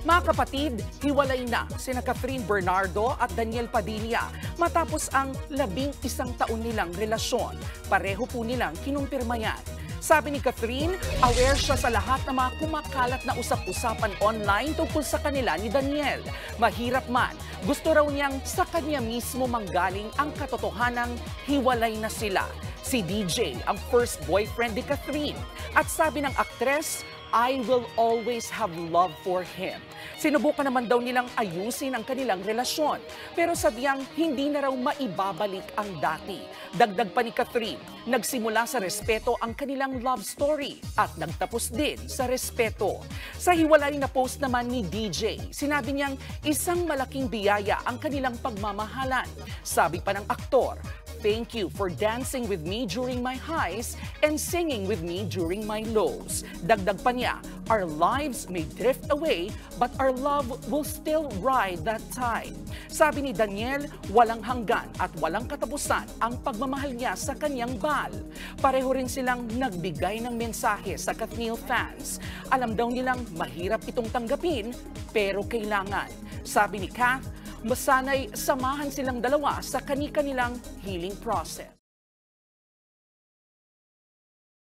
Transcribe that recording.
Mga kapatid, hiwalay na sina Catherine Bernardo at Daniel Padilla matapos ang 11 taon nilang relasyon. Pareho po nilang kinumpirma yan. Sabi ni Catherine, aware siya sa lahat ng mga kumakalat na usap-usapan online tungkol sa kanila ni Daniel. Mahirap man, gusto raw niyang sa kanya mismo manggaling ang katotohanang hiwalay na sila. Si DJ ang first boyfriend ni Catherine. At sabi ng aktres, I will always have love for him. Sinubukan naman daw nilang ayusin ang kanilang relasyon, pero sadyang hindi na raw maibabalik ang dati. Dagdag pa ni Catherine, nagsimula sa respeto ang kanilang love story at nagtapos din sa respeto. Sa hiwalay na post naman ni DJ, sinabi niyang isang malaking biyaya ang kanilang pagmamahalan. Sabi pa ng aktor, thank you for dancing with me during my highs and singing with me during my lows. Dagdag pa niya, our lives may drift away but our love will still ride that tide. Sabi ni Daniel, walang hanggan at walang katapusan ang pagmamahal niya sa kanyang Bal. Pareho rin silang nagbigay ng mensahe sa Kathniel fans. Alam daw nilang mahirap itong tanggapin pero kailangan. Sabi ni Kath, masana'y samahan silang dalawa sa kani-kanilang healing process.